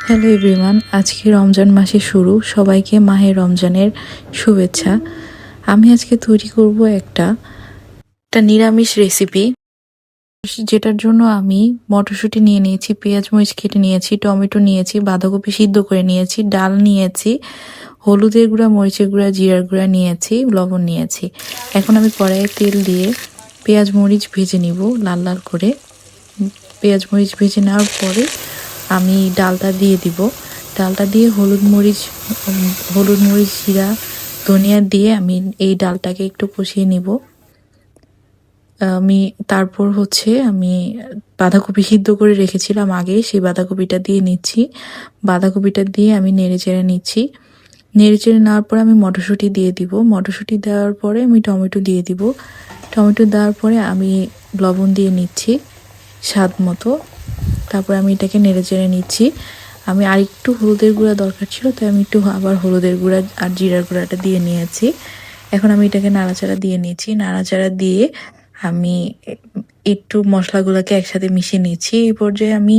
Hello everyone, আজকে রমজান মাসে শুরু। সবাইকে মাহে রমজানের শুভেচ্ছা। আমি আজকে তৈরি করব একটা নিরামিষ রেসিপি, যেটার জন্য আমি মটরশুঁটি নিয়ে নিয়েছি, পেঁয়াজ মরিচ কেটে নিয়েছি, টমেটো নিয়েছি, বাঁধাকপি সিদ্ধ করে নিয়েছি, ডাল নিয়েছি, হলুদের গুঁড়া, মরিচের গুঁড়া, জিরার গুঁড়া নিয়েছি, লবণ নিয়েছি। এখন আমি কড়াইয়ে তেল দিয়ে পেঁয়াজ মরিচ ভেজে নিব লাল লাল করে। পেঁয়াজ মরিচ ভেজে নেওয়ার পরে আমি ডালটা দিয়ে দিব। ডালটা দিয়ে হলুদ মরিচ জিরা ধনিয়া দিয়ে আমি এই ডালটাকে একটু কষিয়ে নিব। তারপর আমি বাঁধাকপি সিদ্ধ করে রেখেছিলাম আগে, সেই বাঁধাকপিটা দিয়ে নিচ্ছি। বাঁধাকপিটা দিয়ে আমি নেড়ে চেড়ে নিচ্ছি। নেড়ে চেড়ে নেওয়ার পরে আমি মটরশুঁটি দিয়ে দিব। মটরশুঁটি দেওয়ার পরে আমি টমেটো দিয়ে দিব। টমেটো দেওয়ার পরে আমি লবণ দিয়ে নিচ্ছি স্বাদ মতো। তারপরে আমি এটাকে নেড়ে চেড়ে নিচ্ছি। আমি আরেকটু হলুদের গুঁড়া দরকার ছিল, তাই আমি একটু আবার হলুদের গুঁড়া আর জিরার গুঁড়াটা দিয়ে নিয়েছি। এখন আমি এটাকে নাড়াচাড়া দিয়ে নিয়েছি। নাড়াচাড়া দিয়ে আমি একটু মশলাগুলোকে একসাথে মিশিয়ে নিয়েছি। এই পর্যায়ে আমি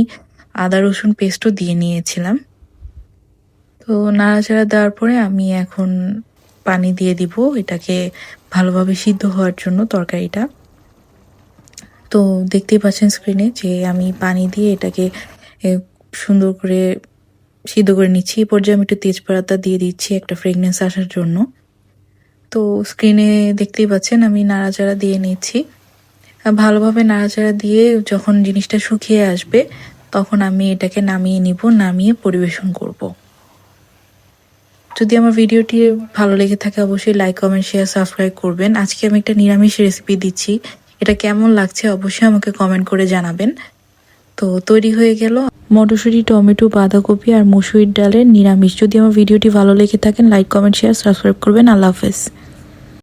আদা রসুন পেস্টও দিয়ে নিয়েছিলাম। তো নাড়াচাড়া দেওয়ার পরে আমি এখন পানি দিয়ে দিব এটাকে ভালোভাবে সিদ্ধ হওয়ার জন্য তরকারিটা। তো দেখতেই পাচ্ছেন স্ক্রিনে যে আমি পানি দিয়ে এটাকে সুন্দর করে সিদ্ধ করে নিচ্ছি। এই পর্যায়ে আমি একটু তেজপাতা দিয়ে দিচ্ছি একটা ফ্রেগনেন্স আসার জন্য। তো স্ক্রিনে দেখতেই পাচ্ছেন আমি নাড়াচাড়া দিয়ে নিচ্ছি। ভালোভাবে নাড়াচাড়া দিয়ে যখন জিনিসটা শুকিয়ে আসবে তখন আমি এটাকে নামিয়ে নিব, নামিয়ে পরিবেশন করব। যদি আমার ভিডিওটি ভালো লেগে থাকে অবশ্যই লাইক, কমেন্ট, শেয়ার, সাবস্ক্রাইব করবেন। আজকে আমি একটা নিরামিষ রেসিপি দিচ্ছি, এটা কেমন লাগছে অবশ্যই আমাকে কমেন্ট করে জানাবেন। তো তৈরি হয়ে গেল মটরশুঁটি, টমেটো, বাঁধাকপি আর মসুরির ডালের নিরামিষ। যদি আমার ভিডিওটি ভালো লেগে থাকেন লাইক, কমেন্ট, শেয়ার, সাবস্ক্রাইব করবেন। আল্লাহ হাফেজ।